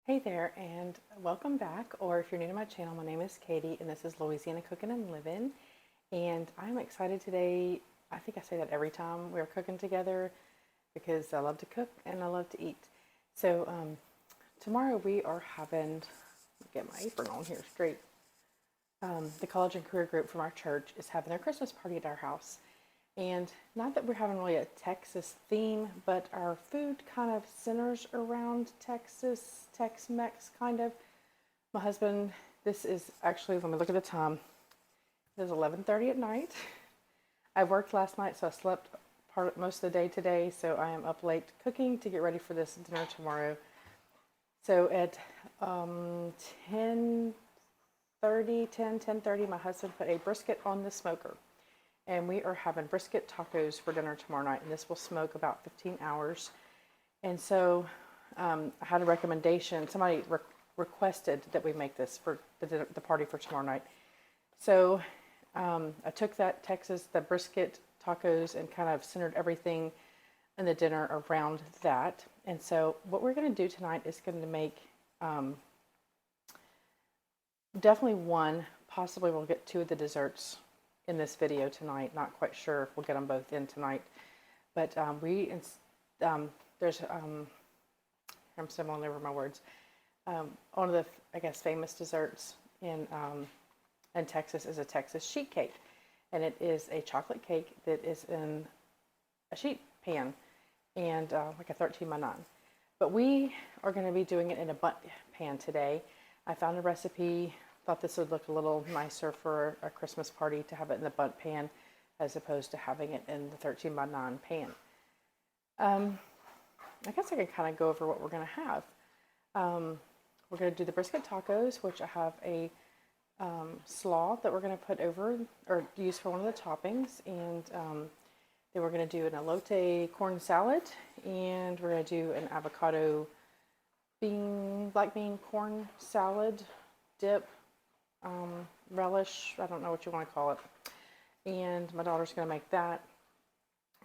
Hey there, and welcome back. Or if you're new to my channel, my name is Katie, and this is Louisiana Cooking and Living. And I'm excited today. I think I say that every time we're cooking together because I love to cook and I love to eat. So tomorrow we are having, get my apron on here straight. The college and career group from our church is having their Christmas party at our house. And not that we're having really a Texas theme, but our food kind of centers around Texas, Tex-Mex kind of. My husband, this is actually, let me look at the time. It is 11:30 at night. I worked last night, so I slept most of the day today, so I am up late cooking to get ready for this dinner tomorrow. So at 10:30, my husband put a brisket on the smoker. And we are having brisket tacos for dinner tomorrow night, and this will smoke about 15 hours. And so I had a recommendation. Somebody requested that we make this for the party for tomorrow night. So I took the brisket tacos, and kind of centered everything in the dinner around that. And so what we're going to do tonight is going to make definitely one, possibly we'll get two of the desserts in this video tonight. Not quite sure if we'll get them both in tonight, but there's I'm stumbling over my words. One of the, I guess, famous desserts in Texas is a Texas sheet cake, and it is a chocolate cake that is in a sheet pan, and like a 13 by 9. But we are going to be doing it in a bundt pan today. I found a recipe. Thought this would look a little nicer for a Christmas party to have it in the bundt pan as opposed to having it in the 13 by 9 pan. I guess I can kind of go over what we're going to have. We're going to do the brisket tacos, which I have a slaw that we're going to put over or use for one of the toppings, and then we're going to do an elote corn salad, and we're going to do an avocado black bean corn salad dip. Relish, I don't know what you want to call it. And my daughter's going to make that.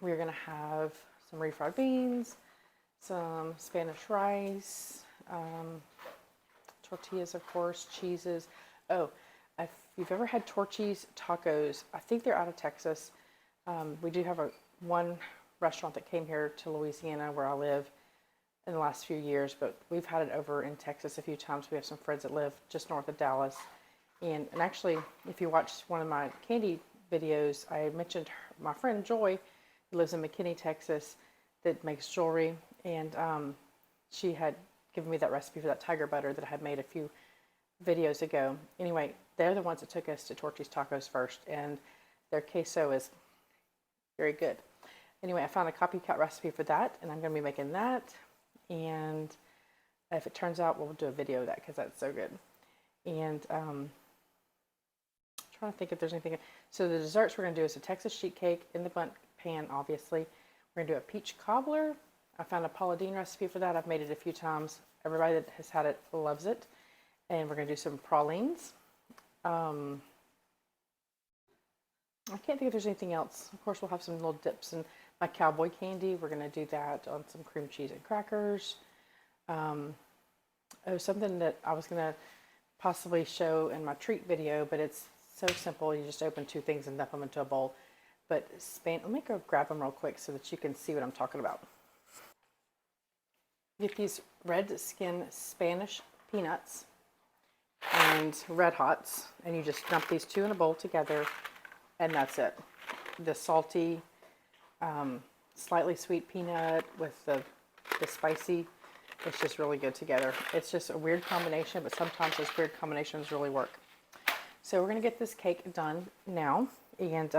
We're going to have some refried beans, some Spanish rice, tortillas, of course, cheeses. Oh, if you've ever had Torchy's tacos, I think they're out of Texas. We do have one restaurant that came here to Louisiana where I live in the last few years, but we've had it over in Texas a few times. We have some friends that live just north of Dallas. And actually, if you watched one of my candy videos, I mentioned my friend Joy, who lives in McKinney, Texas, that makes jewelry. And she had given me that recipe for that tiger butter that I had made a few videos ago. Anyway, they're the ones that took us to Torchy's Tacos first, and their queso is very good. Anyway, I found a copycat recipe for that, and I'm going to be making that. And if it turns out, we'll do a video of that because that's so good. And trying to think if there's anything. So the desserts we're going to do is a Texas sheet cake in the bundt pan, obviously. We're going to do a peach cobbler. I found a Paula Deen recipe for that. I've made it a few times. Everybody that has had it loves it. And we're going to do some pralines. I can't think if there's anything else. Of course, we'll have some little dips and my cowboy candy. We're going to do that on some cream cheese and crackers. Something that I was going to possibly show in my treat video, but it's so simple. You just open two things and dump them into a bowl. But let me go grab them real quick so that you can see what I'm talking about. Get these red skin Spanish peanuts and red hots, and you just dump these two in a bowl together, and that's it. The salty, slightly sweet peanut with the spicy, it's just really good together. It's just a weird combination, but sometimes those weird combinations really work. So we're going to get this cake done now, and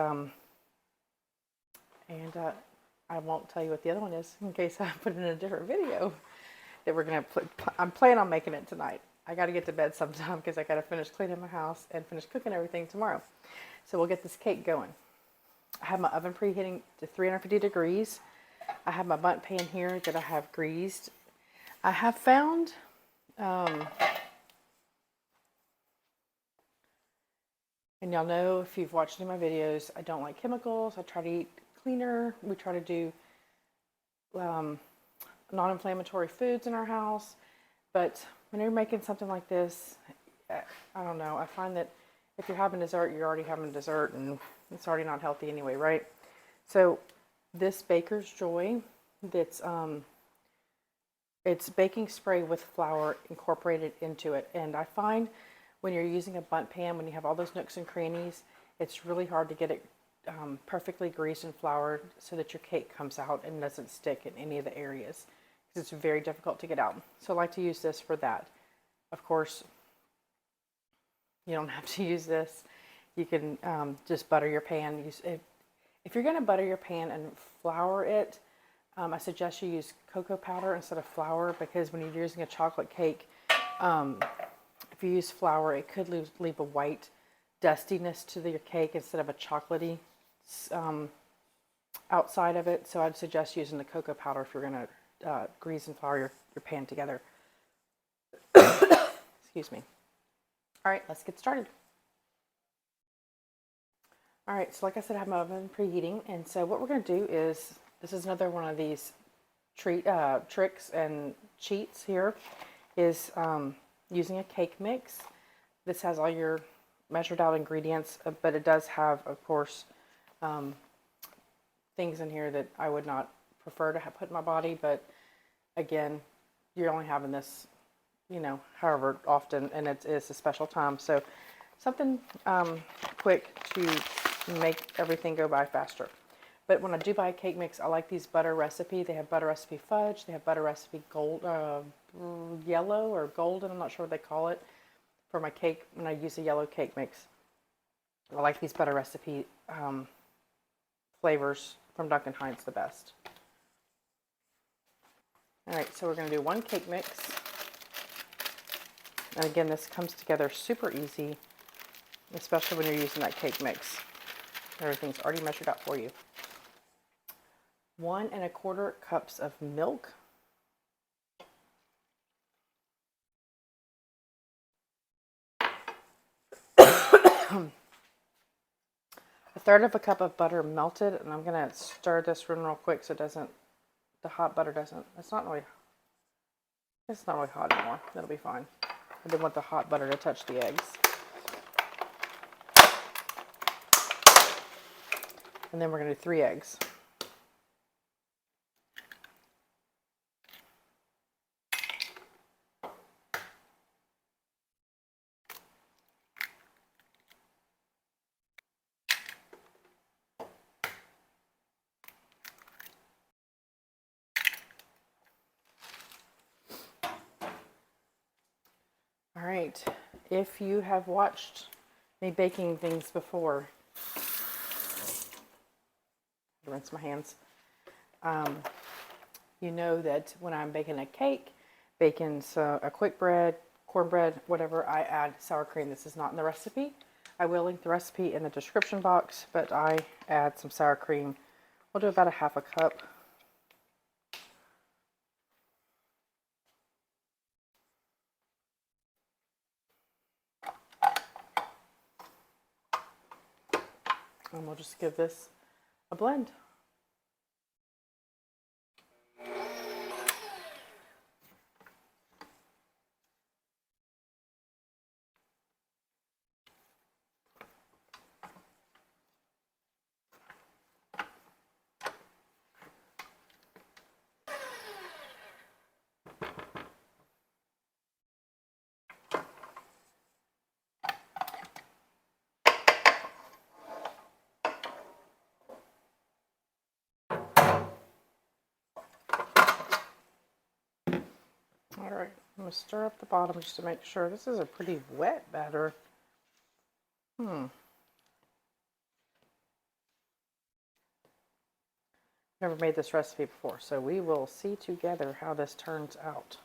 I won't tell you what the other one is in case I put it in a different video that we're going to put. I'm planning on making it tonight. I got to get to bed sometime because I got to finish cleaning my house and finish cooking everything tomorrow. So we'll get this cake going. I have my oven preheating to 350 degrees. I have my bundt pan here that I have greased. I have found and y'all know if you've watched any of my videos, I don't like chemicals. I try to eat cleaner. We try to do non-inflammatory foods in our house. But when you're making something like this, I don't know, I find that if you're having dessert, you're already having dessert, and it's already not healthy anyway, right? So this Baker's Joy, that's it's baking spray with flour incorporated into it. And I find when you're using a bundt pan, when you have all those nooks and crannies, it's really hard to get it perfectly greased and floured so that your cake comes out and doesn't stick in any of the areas, because it's very difficult to get out. So I like to use this for that. Of course, you don't have to use this. You can just butter your pan. If you're going to butter your pan and flour it, I suggest you use cocoa powder instead of flour, because when you're using a chocolate cake, if you use flour, it could leave a white dustiness to your cake instead of a chocolatey outside of it. So I'd suggest using the cocoa powder if you're going to grease and flour your pan together. Excuse me. All right, let's get started. All right, so like I said, I have my oven preheating, and so what we're going to do is, this is another one of these tricks and cheats here, is using a cake mix. This has all your measured out ingredients, but it does have, of course, things in here that I would not prefer to have put in my body, but again, you're only having this, you know, however often, and it's a special time. So something quick to make everything go by faster. But when I do buy a cake mix, I like these butter recipe. They have butter recipe fudge. They have butter recipe gold, yellow or golden. I'm not sure what they call it for my cake when I use a yellow cake mix. I like these butter recipe flavors from Duncan Hines the best. All right, so we're going to do one cake mix. And again, this comes together super easy, especially when you're using that cake mix. Everything's already measured out for you. 1 1/4 cups of milk. A 1/3 of a cup of butter melted, and I'm going to stir this real quick so it doesn't, the hot butter doesn't, it's not really hot anymore. That'll be fine. I didn't want the hot butter to touch the eggs. And then we're going to do 3 eggs. All right, if you have watched me baking things before, rinse my hands, you know that when I'm baking a cake, baking a quick bread, cornbread, whatever, I add sour cream. This is not in the recipe. I will link the recipe in the description box, but I add some sour cream. We'll do about a 1/2 cup. And we'll just give this a blend. All right, I'm going to stir up the bottom just to make sure. This is a pretty wet batter. Never made this recipe before, so we will see together how this turns out.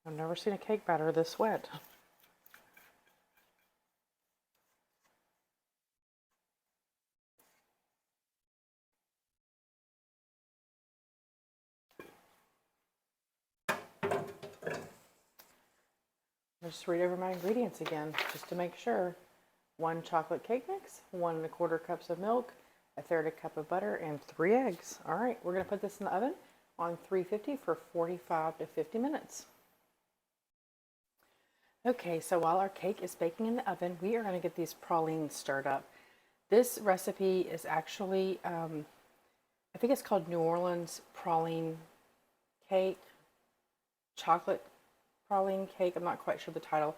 I've never seen a cake batter this wet. I'll just read over my ingredients again, just to make sure. 1 chocolate cake mix, 1 1/4 cups of milk, 1/3 cup of butter, and 3 eggs. All right, we're going to put this in the oven on 350 for 45 to 50 minutes. Okay, so while our cake is baking in the oven, we are going to get these pralines stirred up. This recipe is actually, I think it's called New Orleans praline cake, chocolate praline cake. I'm not quite sure the title.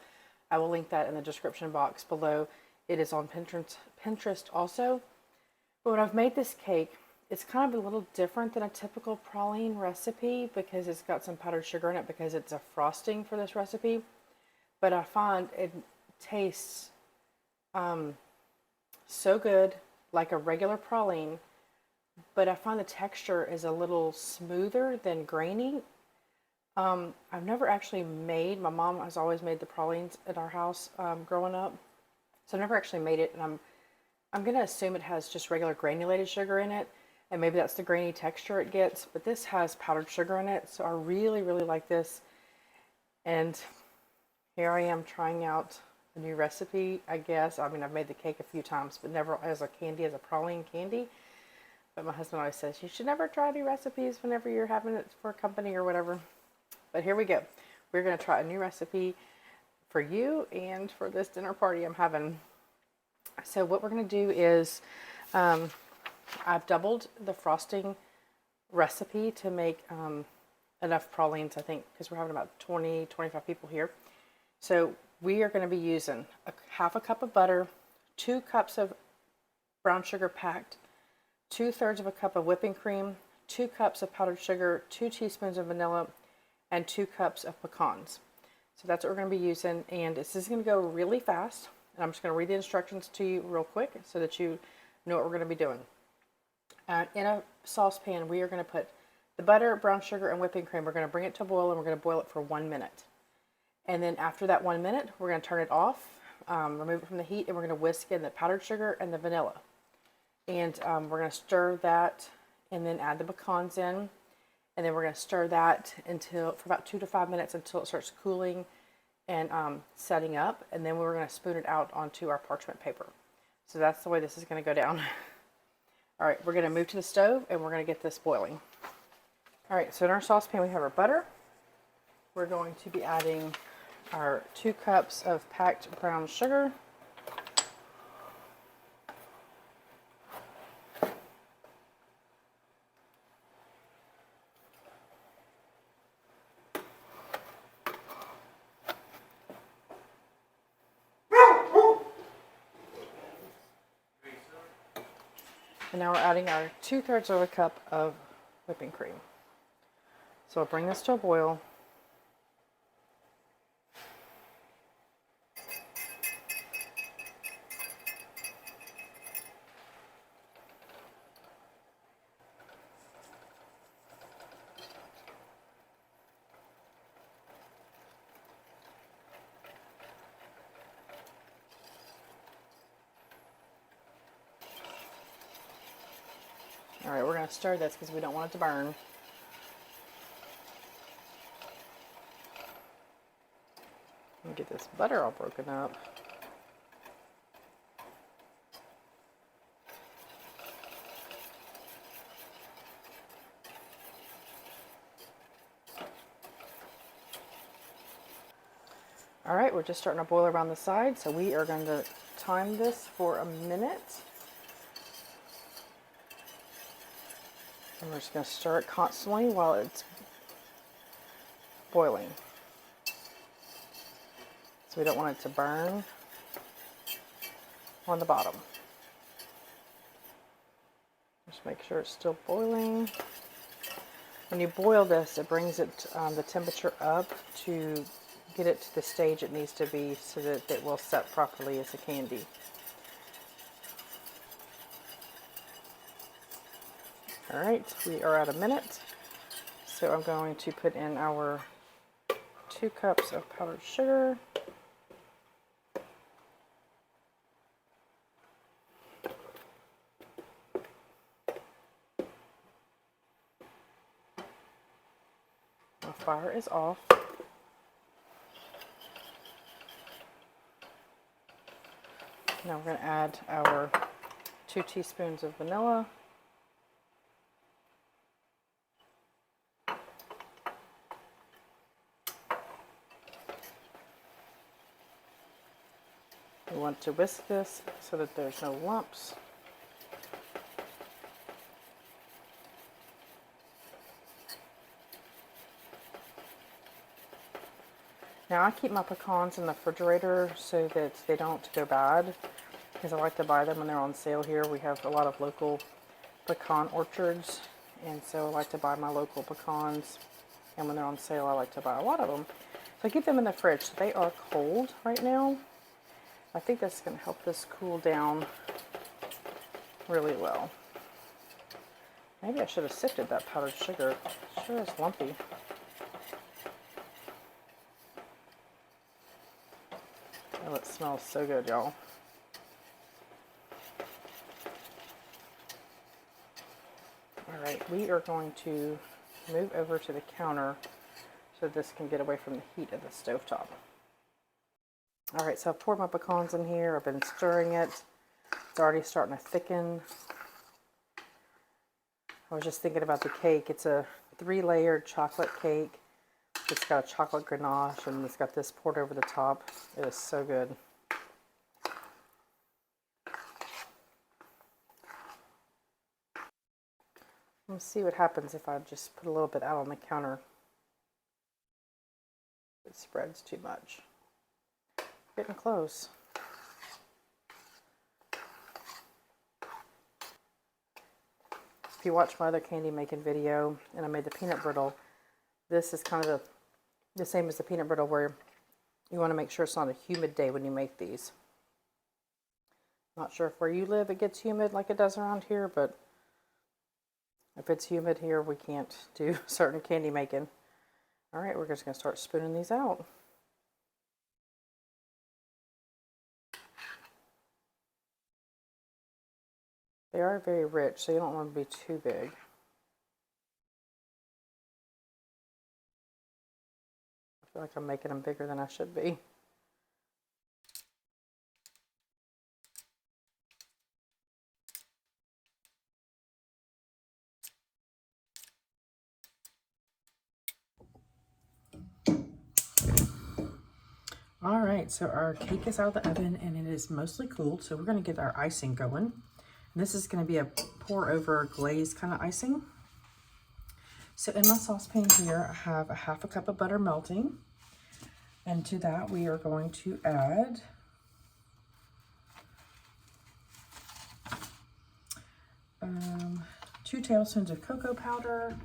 I will link that in the description box below. It is on Pinterest also. But when I've made this cake, it's kind of a little different than a typical praline recipe because it's got some powdered sugar in it because it's a frosting for this recipe. But I find it tastes so good, like a regular praline, but I find the texture is a little smoother than grainy. I've never actually made, my mom has always made the pralines at our house growing up, so I've never actually made it, and I'm going to assume it has just regular granulated sugar in it, and maybe that's the grainy texture it gets, but this has powdered sugar in it, so I really, really like this. And here I am trying out a new recipe, I guess. I mean, I've made the cake a few times, but never as a candy, as a praline candy. But my husband always says, you should never try new recipes whenever you're having it for a company or whatever. But here we go. We're going to try a new recipe for you and for this dinner party I'm having. So what we're going to do is, I've doubled the frosting recipe to make enough pralines, I think, because we're having about 20-25 people here. So we are going to be using half a cup of butter, 2 cups of brown sugar packed, 2/3 of a cup of whipping cream, 2 cups of powdered sugar, 2 teaspoons of vanilla, and 2 cups of pecans. So that's what we're going to be using, and this is going to go really fast. And I'm just going to read the instructions to you real quick so that you know what we're going to be doing. In a saucepan, we are going to put the butter, brown sugar, and whipping cream. We're going to bring it to a boil, and we're going to boil it for 1 minute. And then after that 1 minute, we're going to turn it off, remove it from the heat, and we're going to whisk in the powdered sugar and the vanilla. And we're going to stir that and then add the pecans in. And then we're going to stir that for about 2 to 5 minutes until it starts cooling and setting up. And then we're going to spoon it out onto our parchment paper. So that's the way this is going to go down. All right, we're going to move to the stove and we're going to get this boiling. All right, so in our saucepan we have our butter. We're going to be adding our 2 cups of packed brown sugar. And now we're adding our 2/3 of a cup of whipping cream. So we'll bring this to a boil. All right, we're going to stir this because we don't want it to burn. Let me get this butter all broken up. All right, we're just starting to boil around the side, so we are going to time this for a minute. And we're just going to stir it constantly while it's boiling. So we don't want it to burn on the bottom. Just make sure it's still boiling. When you boil this, it brings it the temperature up to get it to the stage it needs to be so that it will set properly as a candy. All right, we are at a minute, so I'm going to put in our 2 cups of powdered sugar. My fire is off. Now we're going to add our 2 teaspoons of vanilla. We want to whisk this so that there's no lumps. Now I keep my pecans in the refrigerator so that they don't go bad, because I like to buy them when they're on sale here. We have a lot of local pecan orchards, and so I like to buy my local pecans, and when they're on sale I like to buy a lot of them. So I keep them in the fridge. They are cold right now. I think that's going to help this cool down really well. Maybe I should have sifted that powdered sugar. It sure is lumpy. Oh, it smells so good, y'all. All right, we are going to move over to the counter so this can get away from the heat of the stovetop. All right, so I've poured my pecans in here. I've been stirring it. It's already starting to thicken. I was just thinking about the cake. It's a 3-layered chocolate cake. It's got a chocolate ganache, and it's got this poured over the top. It is so good. Let's see what happens if I just put a little bit out on the counter. It spreads too much. Getting close. If you watch my other candy making video, and I made the peanut brittle, this is kind of the same as the peanut brittle, where you want to make sure it's not a humid day when you make these. Not sure if where you live it gets humid like it does around here, but if it's humid here, we can't do certain candy making. All right, we're just going to start spooning these out. They are very rich, so you don't want them to be too big. I feel like I'm making them bigger than I should be. All right, so our cake is out of the oven and it is mostly cooled, so we're going to get our icing going. And this is going to be a pour over glaze kind of icing. So in my saucepan here, I have a 1/2 cup of butter melting. And to that, we are going to add um, 2 tablespoons of cocoa powder,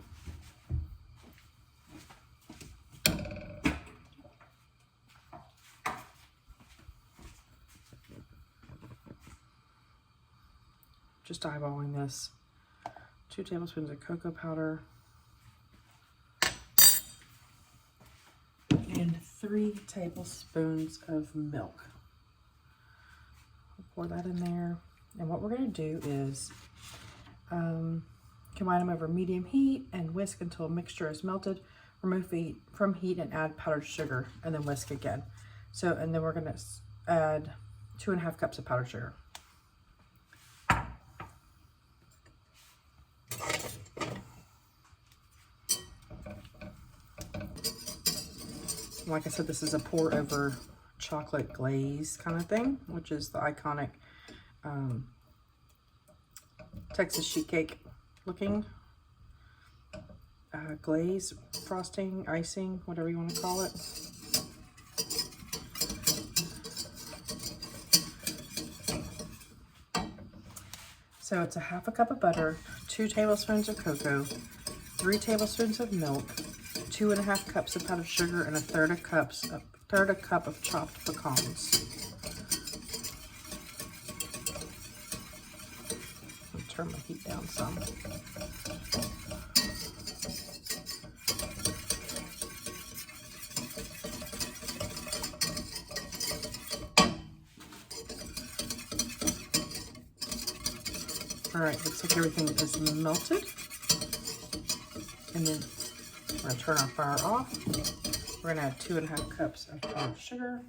just eyeballing this, 2 tablespoons of cocoa powder, and 3 tablespoons of milk. We'll pour that in there, and what we're going to do is combine them over medium heat and whisk until a mixture is melted. Remove from heat and add powdered sugar, and then whisk again. So, and then we're going to add 2.5 cups of powdered sugar. Like I said, this is a pour over chocolate glaze kind of thing, which is the iconic Texas sheet cake looking glaze, frosting, icing, whatever you want to call it. So it's a 1/2 cup of butter, 2 tablespoons of cocoa, 3 tablespoons of milk, 2.5 cups of powdered sugar, and a third a cup of chopped pecans. I'll turn my heat down some. All right, looks like everything is melted. And then we're going to turn our fire off. We're going to add 2.5 cups of powdered sugar.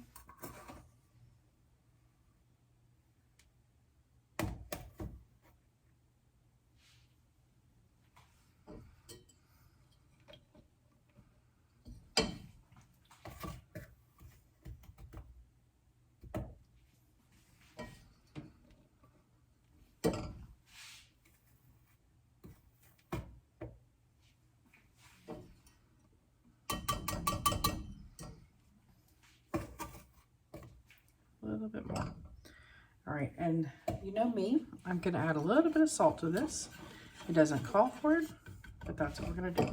little bit more. All right, and you know me, I'm gonna add a little bit of salt to this. It doesn't call for it, but that's what we're gonna do.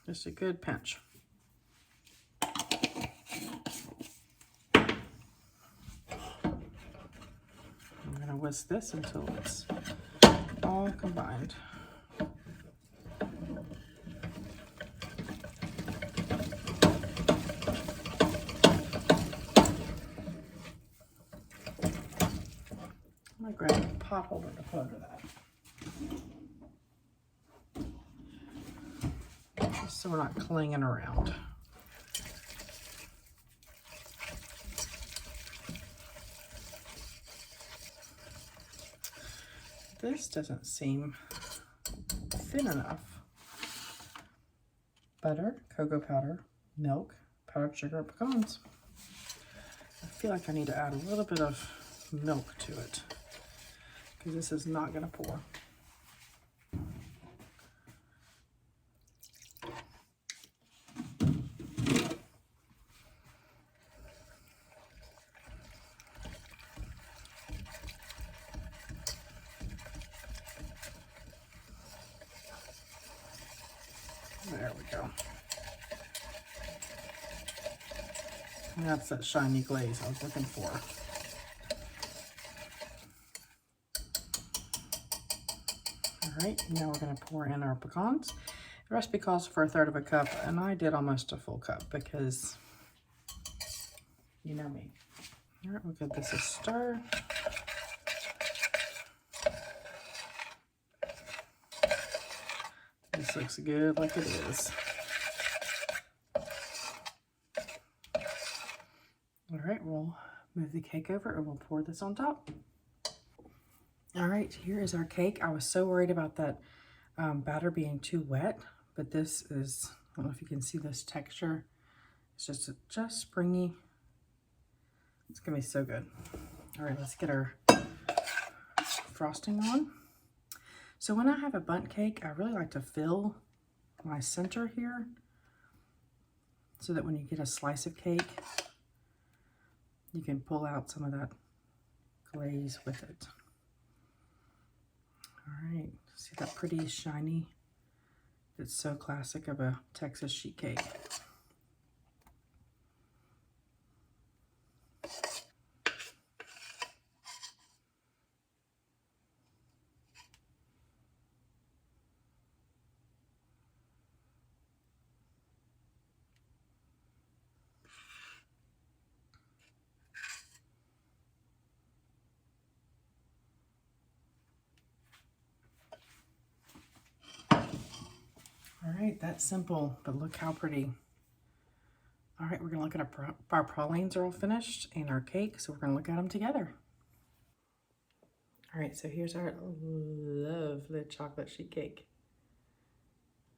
Just a good pinch. I'm gonna whisk this until it's all combined. I'm gonna grab a pot holder to put under that. Just so we're not clinging around. This doesn't seem thin enough. Butter, cocoa powder, milk, powdered sugar, pecans. I feel like I need to add a little bit of milk to it because this is not going to pour. There we go. And that's that shiny glaze I was looking for. All right, now we're going to pour in our pecans. The recipe calls for 1/3 of a cup, and I did almost a full cup because you know me. All right, we'll give this a stir. This looks good like it is. All right, we'll move the cake over and we'll pour this on top. All right, here is our cake. I was so worried about that batter being too wet, but this is, I don't know if you can see this texture. It's just springy. It's gonna be so good. All right, let's get our frosting on. So when I have a bundt cake, I really like to fill my center here so that when you get a slice of cake, you can pull out some of that glaze with it. All right, see that pretty shiny? It's so classic of a Texas sheet cake. All right, that's simple, but look how pretty. All right, we're gonna look at our pralines are all finished and our cake, so we're gonna look at them together. All right, so here's our lovely chocolate sheet cake.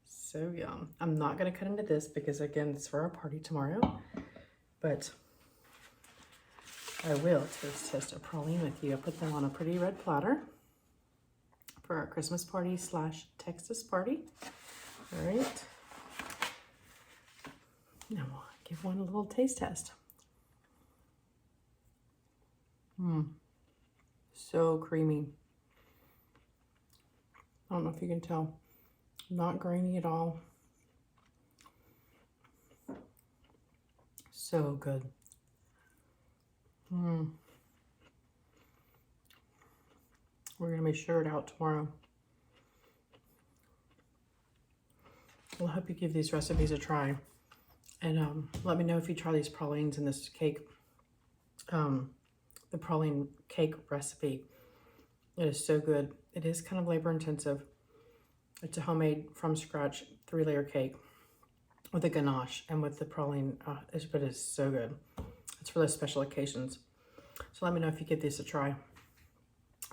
So yum. I'm not gonna cut into this because again, it's for our party tomorrow, but I will test a praline with you. I put them on a pretty red platter for our Christmas party / Texas party. All right. Now we'll give one a little taste test. So creamy. I don't know if you can tell. Not grainy at all. So good. We're gonna make sure it out tomorrow. Well, I hope you give these recipes a try. And let me know if you try these pralines in this cake. The praline cake recipe. It is so good. It is kind of labor intensive. It's a homemade from scratch 3-layer cake with a ganache and with the praline. But it's so good. It's for those special occasions. So let me know if you give this a try.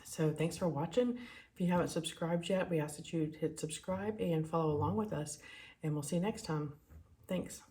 So thanks for watching. If you haven't subscribed yet, we ask that you hit subscribe and follow along with us. And we'll see you next time. Thanks.